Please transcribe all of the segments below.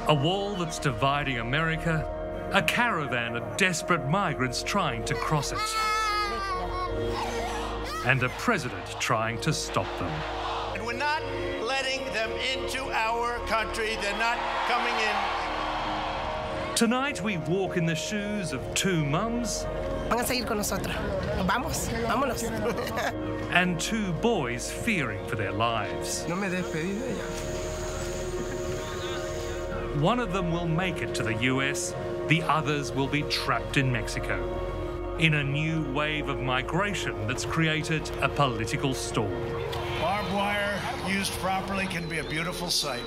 A wall that's dividing America, a caravan of desperate migrants trying to cross it, and a president trying to stop them. And we're not letting them into our country. They're not coming in. Tonight we walk in the shoes of two mums Van a seguir con nosotros. Vamos, vámonos. and two boys fearing for their lives. No me despedí de ella. One of them will make it to the US, the others will be trapped in Mexico, in a new wave of migration that's created a political storm. Barbed wire, used properly, can be a beautiful sight.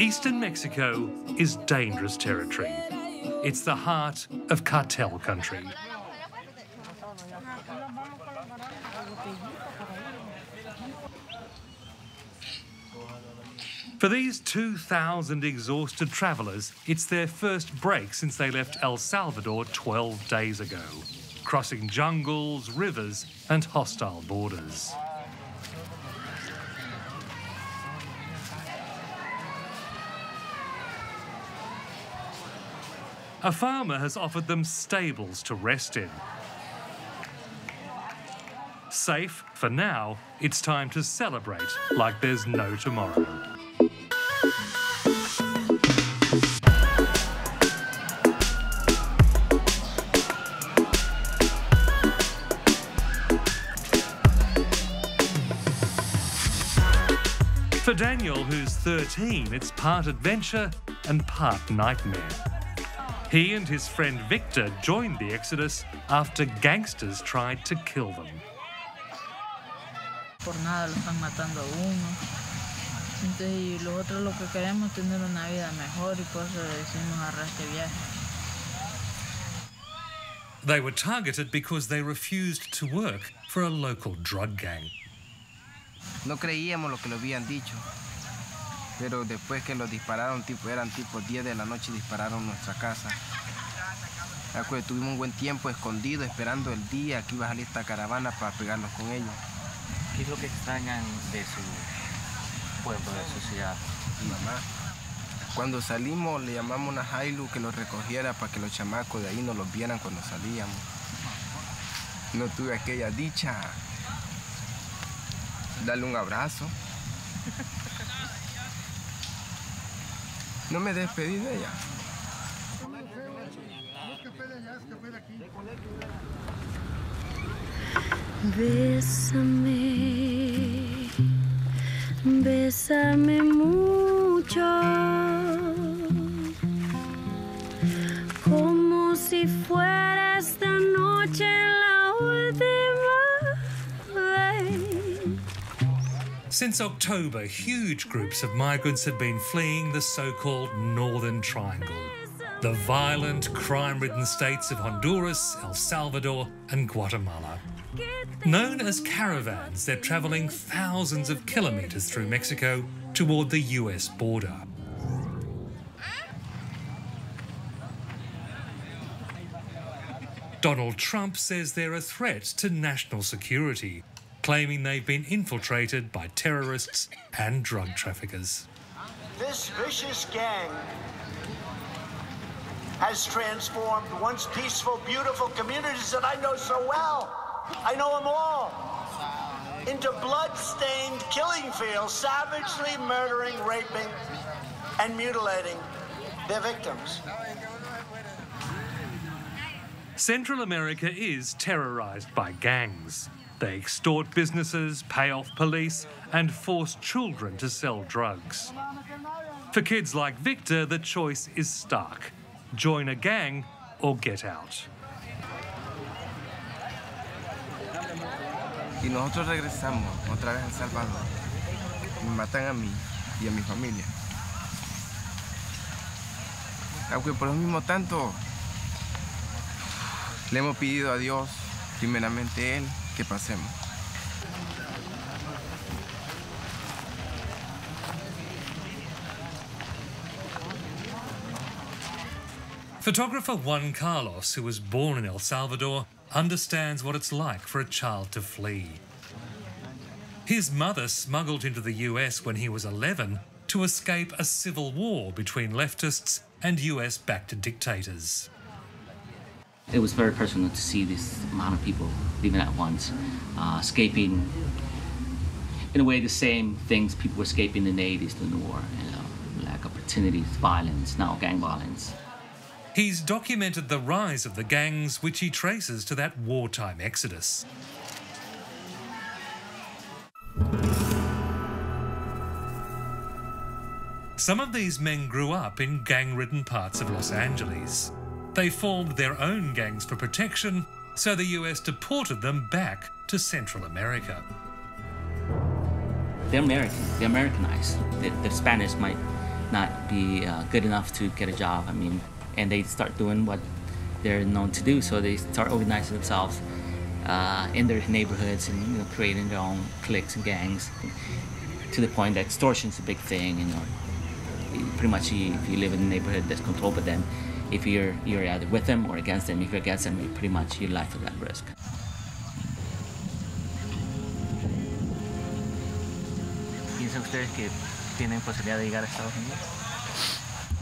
Eastern Mexico is dangerous territory. It's the heart of cartel country. For these 2,000 exhausted travellers, it's their first break since they left El Salvador 12 days ago, crossing jungles, rivers and hostile borders. A farmer has offered them stables to rest in. Safe for now, it's time to celebrate like there's no tomorrow. For Daniel, who's 13, it's part adventure and part nightmare. He and his friend Victor joined the exodus after gangsters tried to kill them. Por nada lo están matando a uno. Entonces, y los otros lo que queremos es tener una vida mejor y por eso decidimos agarrar este viaje. They were targeted because they refused to work for a local drug gang. No creíamos lo que lo habían dicho, pero después que los dispararon, eran tipo 10 de la noche y dispararon nuestra casa. Tuvimos un buen tiempo escondido esperando el día que iba a salir esta caravana para pegarnos con ellos. ¿Qué es lo que extrañan de su pueblo, de su ciudad? Mamá. Cuando salimos le llamamos a Asylum que los recogiera para que los chamacos de ahí nos los vieran cuando salíamos. No tuve aquella dicha. Darle un abrazo. No me despedí de ella. Bésame, bésame mucho, como si fuera esta noche la última vez. Since October, huge groups of migrants have been fleeing the so-called Northern Triangle, the violent, crime-ridden states of Honduras, El Salvador and Guatemala. Known as caravans, they're travelling thousands of kilometres through Mexico toward the US border. Donald Trump says they're a threat to national security, claiming they've been infiltrated by terrorists and drug traffickers. This vicious gang has transformed once peaceful, beautiful communities that I know so well. I know them all. into blood-stained killing fields, savagely murdering, raping, and mutilating their victims. Central America is terrorised by gangs. They extort businesses, pay off police, and force children to sell drugs. For kids like Victor, the choice is stark: join a gang or get out. Y nosotros regresamos otra vez a El Salvador. Me matan a mí y a mi familia. Aunque por lo mismo tanto le hemos pedido a Dios, primeramente Él, que pasemos. Photographer Juan Carlos, who was born in El Salvador, understands what it's like for a child to flee. His mother smuggled him to the US when he was 11 to escape a civil war between leftists and US-backed dictators. It was very personal to see this amount of people leaving at once, escaping, in a way, the same things people were escaping in the 80s during the war. Lack of opportunities, violence, now gang violence. He's documented the rise of the gangs, which he traces to that wartime exodus. Some of these men grew up in gang-ridden parts of Los Angeles. They formed their own gangs for protection, so the US deported them back to Central America. They're American, they're Americanized. The Spanish might not be good enough to get a job, and they start doing what they're known to do, so they start organizing themselves in their neighborhoods and creating their own cliques and gangs, to the point that extortion's a big thing. Pretty much if you live in a neighborhood that's controlled by them, if you're either with them or against them. If you're against them, pretty much your life is at risk. ¿Piensan ustedes que tienen posibilidad de llegar a Estados Unidos?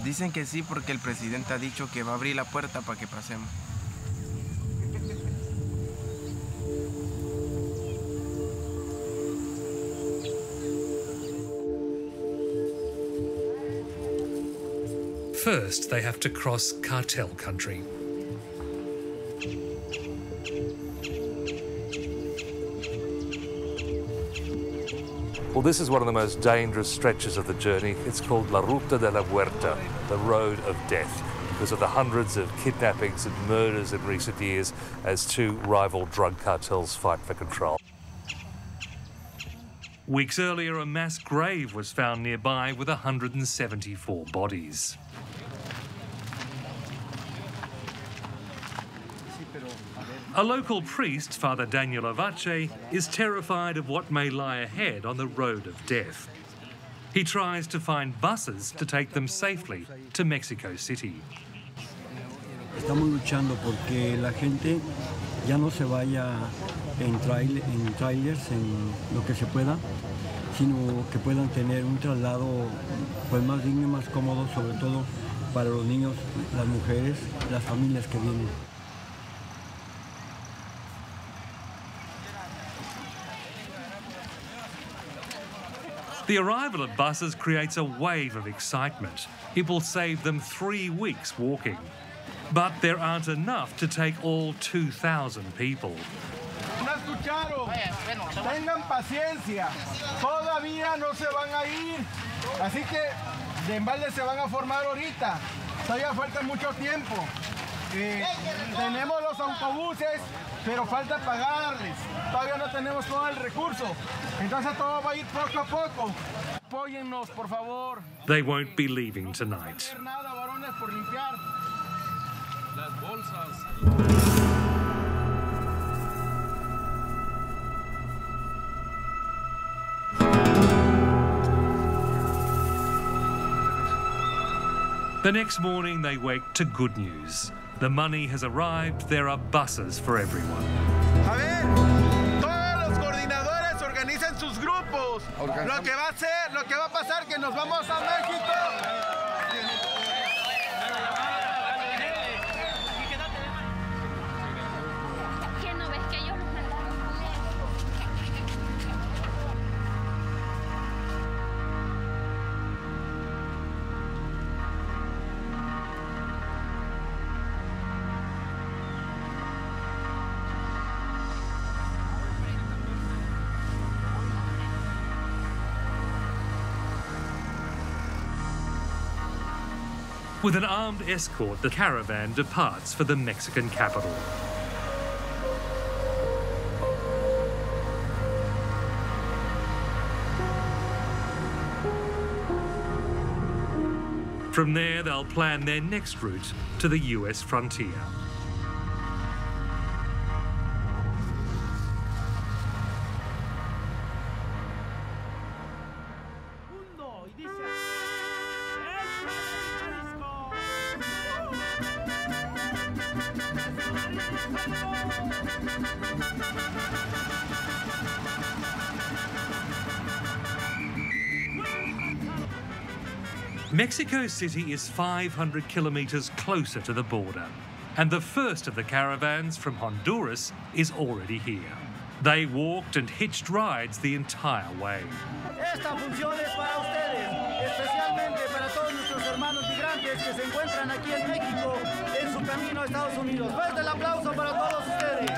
Dicen que sí porque el presidente ha dicho que va a abrir la puerta para que pasemos. First, they have to cross cartel country. Well, this is one of the most dangerous stretches of the journey. It's called La Ruta de la Muerte, the road of death, because of the hundreds of kidnappings and murders in recent years as two rival drug cartels fight for control. Weeks earlier, a mass grave was found nearby with 174 bodies. A local priest, Father Daniel Avache, is terrified of what may lie ahead on the road of death. He tries to find buses to take them safely to Mexico City. Estamos luchando porque la gente ya no se vaya en trailers, en lo que se pueda, sino que puedan tener un traslado pues más digno y más cómodo, sobre todo para los niños, las mujeres, las familias que vienen. The arrival of buses creates a wave of excitement. It will save them 3 weeks walking. But there aren't enough to take all 2,000 people. ¿No escucharon? Tengan paciencia. Todavía no se van a ir. Así que de embalde se van a formar ahorita. Todavía falta mucho tiempo. Tenemos los autobuses, pero falta pagarles. Todavía no tenemos todo el recurso. Entonces todo va a ir poco a poco. Apóyennos, por favor. They won't be leaving tonight. Nada, varones, por limpiar las bolsas. The next morning they wake to good news. The money has arrived, there are buses for everyone. A ver, todos los coordinadores organizan sus grupos. Lo que va a pasar que nos vamos a México. With an armed escort, the caravan departs for the Mexican capital. From there, they'll plan their next route to the US frontier. Mexico City is 500 kilometres closer to the border, and the first of the caravans from Honduras is already here. They walked and hitched rides the entire way. Esta función es para ustedes, especialmente para todos nuestros hermanos migrantes que se encuentran aquí en México en su camino a Estados Unidos. Fuerte el aplauso para todos ustedes.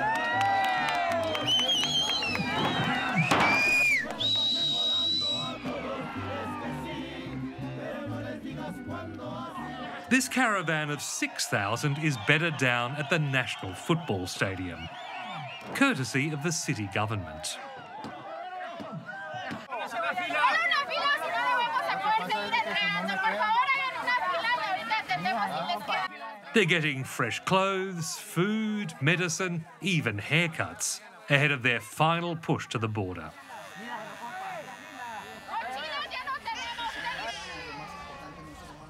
This caravan of 6,000 is bedded down at the National Football Stadium, courtesy of the city government. They're getting fresh clothes, food, medicine, even haircuts ahead of their final push to the border.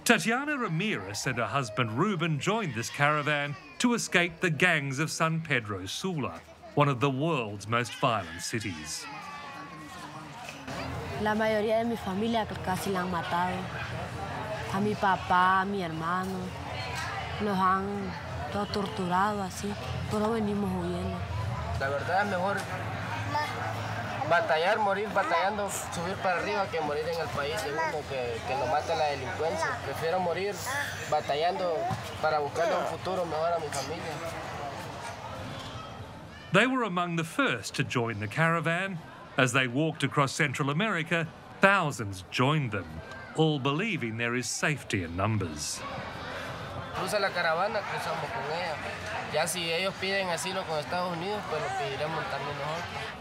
Tatyana Ramirez and her husband Ruben joined this caravan to escape the gangs of San Pedro Sula, one of the world's most violent cities. La mayoría de mi familia casi la han matado. A mi papá, a mi hermano, los han todo torturado así, todos venimos huyendo. La verdad es mejor batallar, morir batallando, subir para arriba que morir en el país segundo, que nos mate la delincuencia. Prefiero morir batallando para buscarle un futuro mejor a mi familia. They were among the first to join the caravan. As they walked across Central America, thousands joined them, all believing there is safety in numbers. Cruza la caravana, cruzamos con ella. Ya si ellos piden asilo con Estados Unidos, pues lo pediremos también nosotros.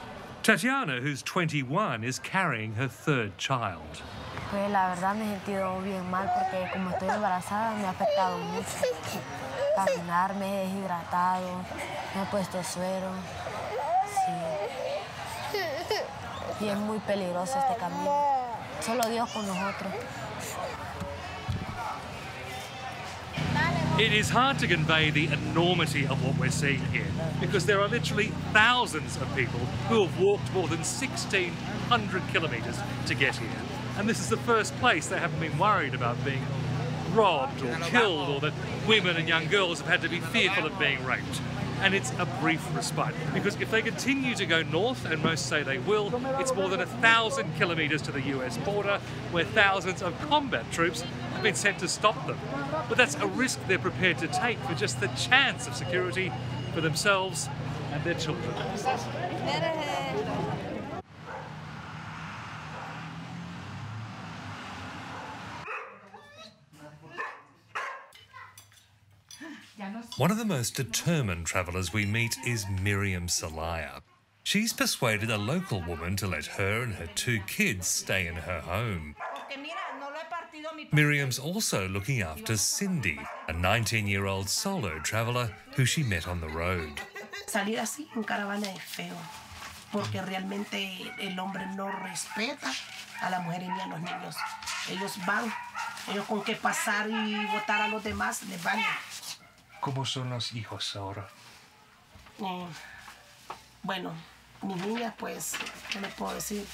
Tatyana, who's 21, is carrying her third child. Pues la verdad me he sentido bien mal porque como estoy embarazada me ha afectado mucho. Caminar, me he deshidratado, me he puesto suero. Sí. Y es muy peligroso este camino. Solo Dios con nosotros. It is hard to convey the enormity of what we're seeing here because there are literally thousands of people who have walked more than 1,600 kilometres to get here. And this is the first place they haven't been worried about being robbed or killed, or that women and young girls have had to be fearful of being raped. And it's a brief respite, because if they continue to go north, and most say they will, it's more than 1,000 kilometres to the US border, where thousands of combat troops have been sent to stop them. But that's a risk they're prepared to take for just the chance of security for themselves and their children. One of the most determined travellers we meet is Miriam Salaya. She's persuaded a local woman to let her and her 2 kids stay in her home. Miriam's also looking after Cindy, a 19-year-old solo traveller who she met on the road. Salir así en caravana es feo, porque realmente el hombre no respeta a la mujer ni a los niños. Ellos van, ellos con qué pasar y votar a los demás les vale. ¿Cómo son los hijos ahora? Bueno, mis niñas, pues, ¿qué les puedo decir?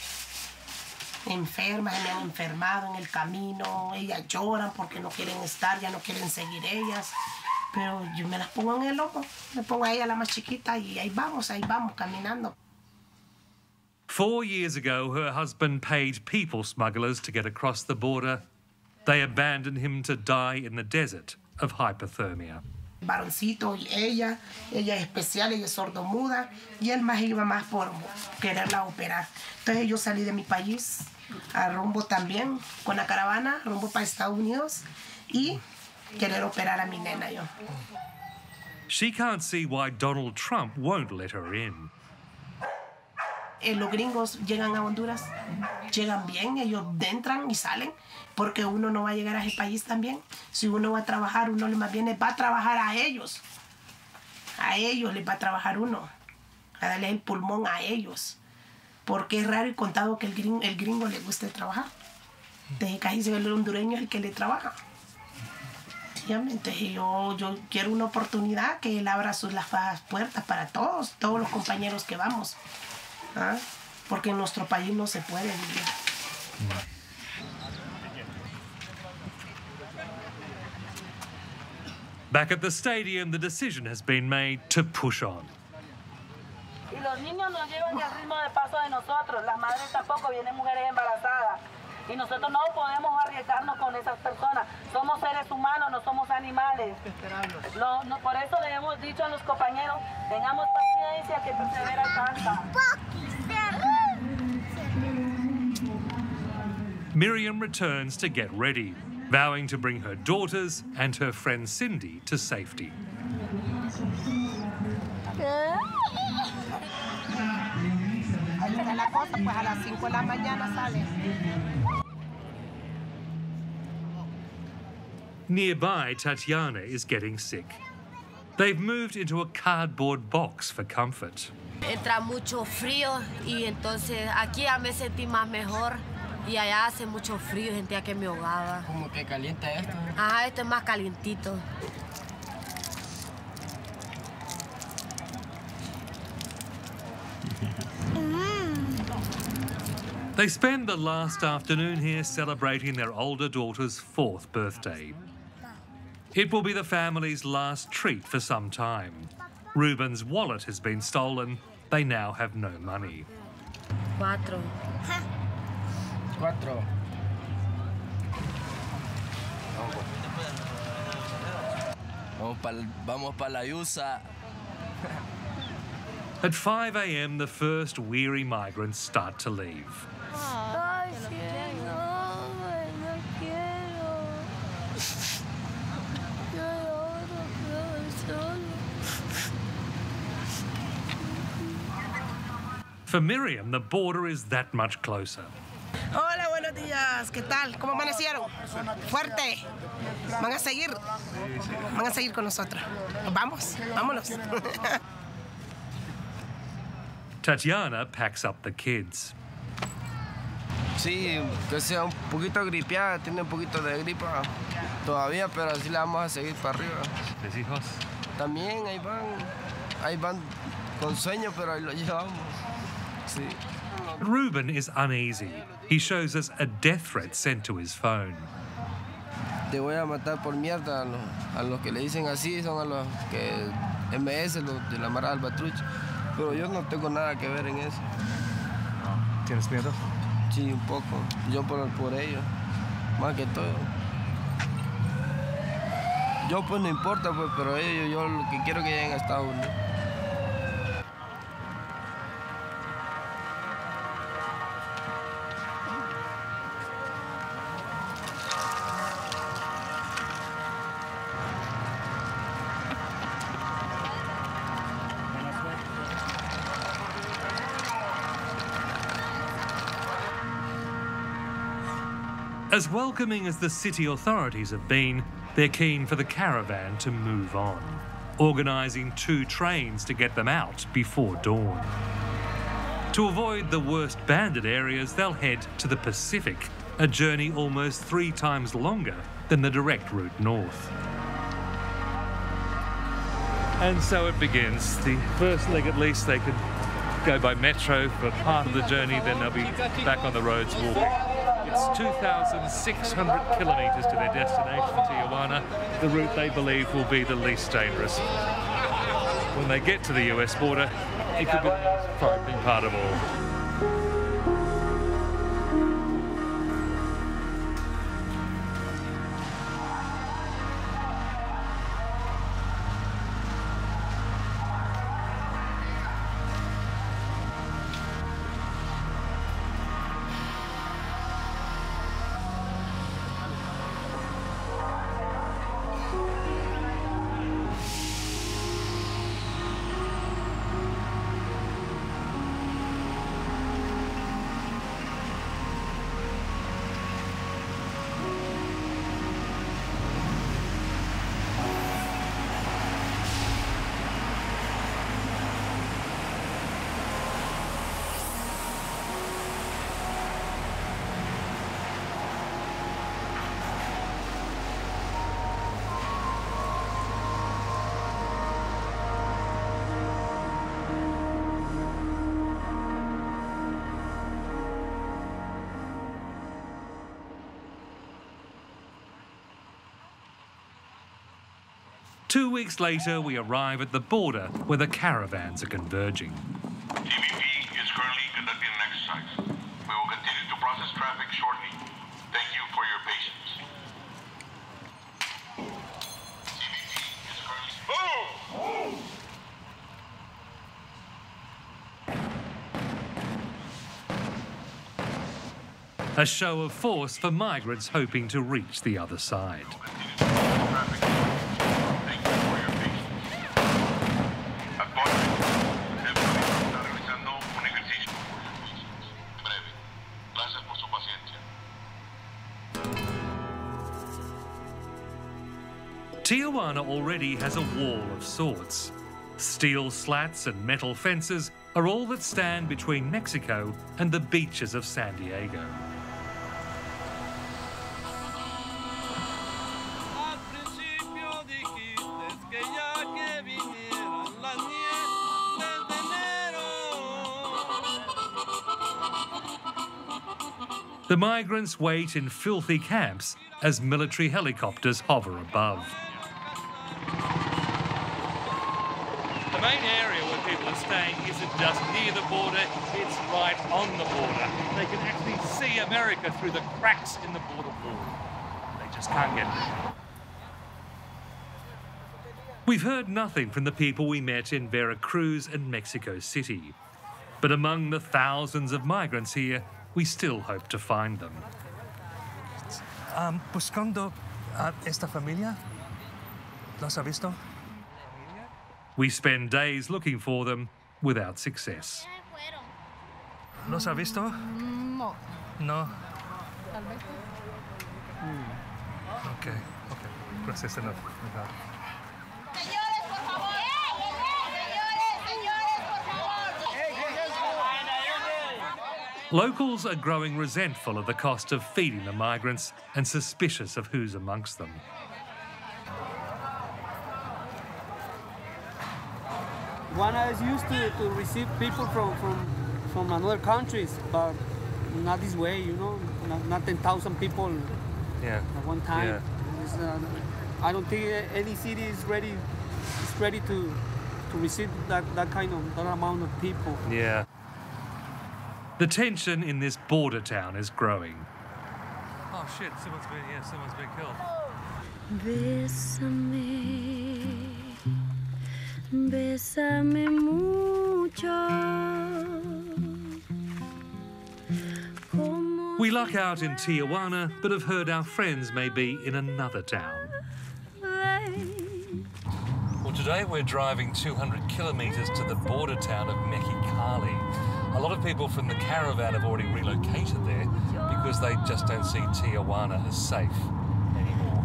Enfermas, me han enfermado en el camino, ellas lloran porque no quieren estar, ya no quieren seguir ellas, pero yo me las pongo en el lomo, me pongo a ella la más chiquita y ahí vamos caminando. 4 years ago, her husband paid people smugglers to get across the border. They abandoned him to die in the desert of hypothermia. Varoncito y ella es especial, ella es sordomuda y él más iba más por quererla operar. Entonces yo salí de mi país a rumbo también con la caravana, rumbo para Estados Unidos y querer operar a mi nena yo. She can't see why Donald Trump won't let her in. Los gringos llegan a Honduras, llegan bien, ellos entran y salen, porque uno no va a llegar a ese país también. Si uno va a trabajar, uno más bien va a trabajar a ellos les va a trabajar uno, a darle el pulmón a ellos, porque es raro y contado que el gringo le guste trabajar. Entonces casi el hondureño es el que le trabaja. Entonces yo quiero una oportunidad que él abra las puertas para todos los compañeros que vamos. ¿Ah? Porque en nuestro país no se puede vivir. Back at the stadium, the decision has been made to push on. Y los niños no llevan el ritmo de paso de nosotros, las madres tampoco, vienen mujeres embarazadas. Y nosotros no podemos arriesgarnos con esas personas. Somos seres humanos, no somos animales. Por eso le hemos dicho a los compañeros, tengamos paciencia, que persevera alcanza. Miriam returns to get ready, vowing to bring her daughters and her friend Cindy to safety. Nearby, Tatyana is getting sick. They've moved into a cardboard box for comfort. Entra mucho frío y entonces aquí ya me sentí más mejor y allá hace mucho frío, sentía que me ahogaba. ¿Cómo que calienta esto? Ajá, esto es más calientito. They spend the last afternoon here celebrating their older daughter's 4th birthday. It will be the family's last treat for some time. Ruben's wallet has been stolen. They now have no money. 4. Vamos pa la USA. At 5 a.m, the first weary migrants start to leave. For Miriam, the border is that much closer. Hola, buenos días. ¿Qué tal? ¿Cómo amanecieron? Fuerte. Van a seguir con nosotros. Vamos, vámonos. Tatyana packs up the kids. Sí, que sea un poquito gripeada, tiene un poquito de gripa todavía, pero así la vamos a seguir para arriba. ¿Los hijos? También ahí van con sueño, pero ahí lo llevamos. Sí. Ruben is uneasy. He shows us a death threat sent to his phone. Te voy a matar por mierda a los que le dicen así, son a los que MS, los de la Mara Albatruch. Pero yo no tengo nada que ver en eso. ¿Tienes miedo? Sí, un poco. Yo por ellos, más que todo. Yo pues no importa, pues, pero ellos, yo lo que quiero que lleguen a Estados Unidos. As welcoming as the city authorities have been, they're keen for the caravan to move on, organising 2 trains to get them out before dawn. To avoid the worst bandit areas, they'll head to the Pacific, a journey almost 3 times longer than the direct route north. And so it begins. The first leg, at least, they could go by metro for part of the journey, then they'll be back on the roads walking. It's 2,600 kilometres to their destination, Tijuana, the route they believe will be the least dangerous. When they get to the US border, it could be the most frightening part of all. 2 weeks later, we arrive at the border where the caravans are converging. TVP is currently conducting an exercise. We will continue to process traffic shortly. Thank you for your patience. TVP is currently... A show of force for migrants hoping to reach the other side. Tijuana already has a wall of sorts. Steel slats and metal fences are all that stand between Mexico and the beaches of San Diego. The migrants wait in filthy camps as military helicopters hover above. The main area where people are staying isn't just near the border, it's right on the border. They can actually see America through the cracks in the border wall. They just can't get it. We've heard nothing from the people we met in Veracruz and Mexico City. But among the thousands of migrants here, we still hope to find them. Buscando a esta familia. ¿Los ha visto? We spend days looking for them without success. ¿Los ha visto? No. No. Okay. Gracias enough. Locals are growing resentful of the cost of feeding the migrants and suspicious of who's amongst them. Tijuana is used to receive people from another countries, but not this way, you know, not 10,000 people at one time. Yeah. I don't think any city is ready to receive that amount of people. Yeah. The tension in this border town is growing. Oh shit, someone's been killed. Bésame, bésame mucho. We luck out in Tijuana, but have heard our friends may be in another town. Well, today we're driving 200 kilometres to the border town of Mexicali. A lot of people from the caravan have already relocated there because they just don't see Tijuana as safe anymore.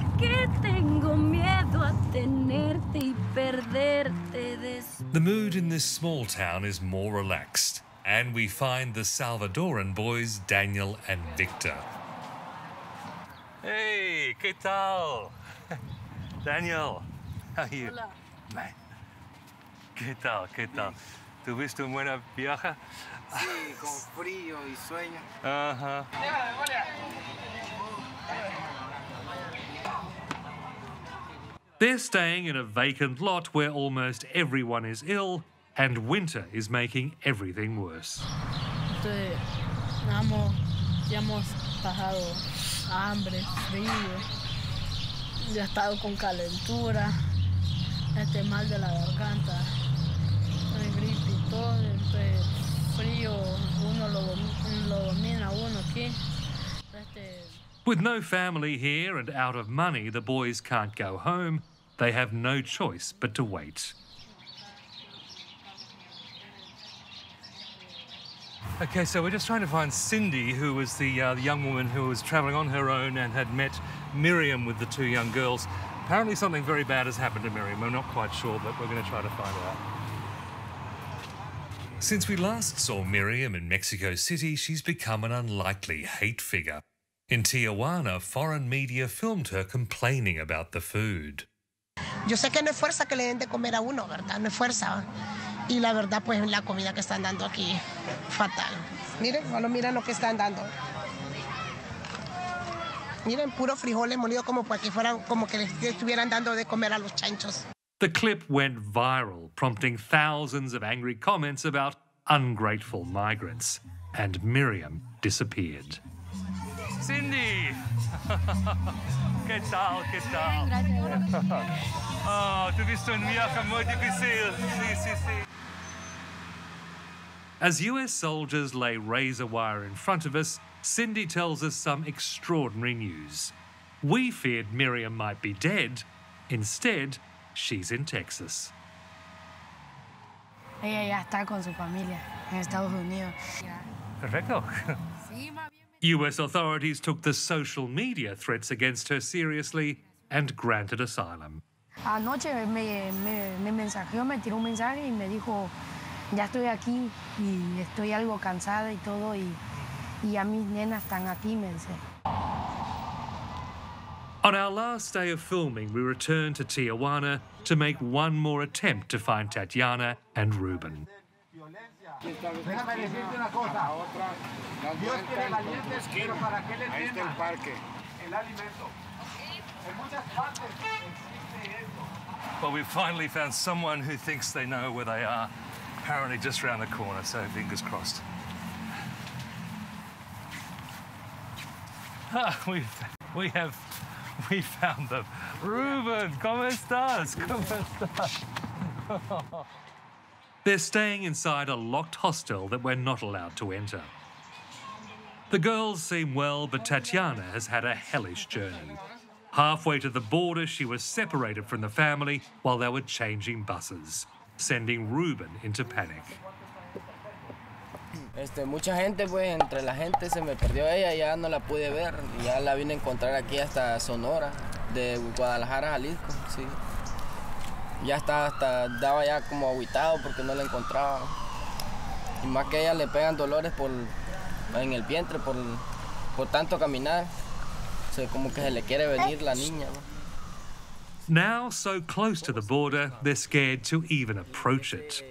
The mood in this small town is more relaxed, and we find the Salvadoran boys Daniel and Victor. Hey, ¿qué tal? Daniel, how are you? Hola. Man. ¿Qué tal? ¿Tuviste un buen viaje? Sí, con frío y sueño. Uh-huh. They're staying in a vacant lot where almost everyone is ill, and winter is making everything worse. Ya hemos pasado hambre, frío, ya he estado con calentura, mal de la garganta, gripe y todo, entonces frío, uno lo domina uno aquí. With no family here and out of money, the boys can't go home. They have no choice but to wait. Okay, so we're just trying to find Cindy, who was the young woman who was travelling on her own and had met Miriam with the two young girls. Apparently something very bad has happened to Miriam. We're not quite sure, but we're going to try to find out. Since we last saw Miriam in Mexico City, she's become an unlikely hate figure. In Tijuana, foreign media filmed her complaining about the food. Yo sé que no es fuerza que le den de comer a uno, ¿verdad? No es fuerza. Y la verdad, pues la comida que están dando aquí, fatal. Miren, solo miren lo que están dando. Miren, puros frijoles molidos como para que fueran, como que les estuvieran dando de comer a los chanchos. The clip went viral, prompting thousands of angry comments about ungrateful migrants, and Miriam disappeared. Cindy! ¿Qué tal? ¿Qué tal? Oh, tuviste un viaje muy difícil. Sí, sí, sí. As US soldiers lay razor wire in front of us, Cindy tells us some extraordinary news. We feared Miriam might be dead. Instead, she's in Texas. Ella ya está con su familia en Estados Unidos. Perfecto. US authorities took the social media threats against her seriously and granted asylum. Anoche me mensajeó, me tiró un mensaje y me dijo, ya estoy aquí y estoy algo cansada y todo y ya mis nenas están aquí, me dice. On our last day of filming, we returned to Tijuana to make one more attempt to find Tatyana and Ruben. Déjame decirte una cosa. Dios quiere valientes, pero ¿para qué le teman? El alimento. En muchas partes existe eso. Well, we've finally found someone who thinks they know where they are, apparently just round the corner, so fingers crossed. We found them. Ruben, ¿cómo estás? ¿Cómo estás? They're staying inside a locked hostel that we're not allowed to enter. The girls seem well, but Tatyana has had a hellish journey. Halfway to the border, she was separated from the family while they were changing buses, sending Ruben into panic. Mucha gente, pues, entre la gente se me perdió ella, ya no la pude ver, ya la vine a encontrar aquí hasta Sonora, de Guadalajara, Jalisco, sí. Ya daba ya como agüitado porque no la encontraba. Y más que a ella le pegan dolores en el vientre por tanto caminar. O sea, como que se le quiere venir la niña, ¿no? Now, so close to the border, they're scared to even approach it.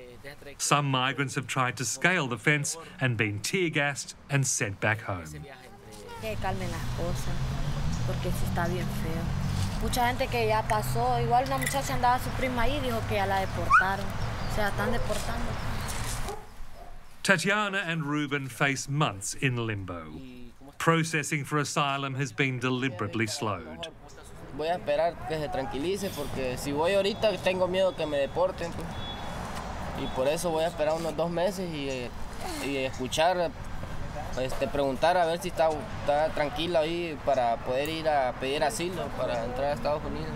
Some migrants have tried to scale the fence and been tear-gassed and sent back home. Que calmen las cosas, porque sí está bien feo. Mucha gente que ya pasó, igual una muchacha andaba su prima ahí, dijo que ya la deportaron. Se la están deportando. Tatyana and Ruben face months in limbo. Processing for asylum has been deliberately slowed. Voy a esperar que se tranquilice porque si voy ahorita tengo miedo que me deporten. Pues. Y por eso voy a esperar unos 2 meses y escuchar, preguntar a ver si está tranquila ahí para poder ir a pedir asilo para entrar a Estados Unidos.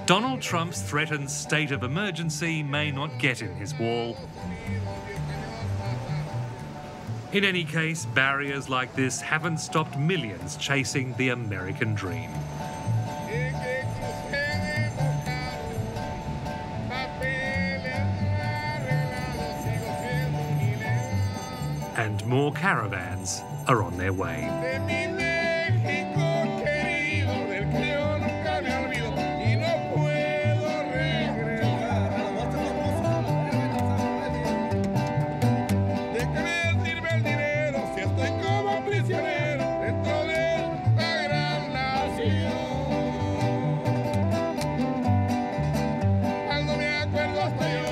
Donald Trump's threatened state of emergency may not get in his wall. In any case, barriers like this haven't stopped millions chasing the American dream. And more caravans are on their way. Cuando me acuerdo hasta yo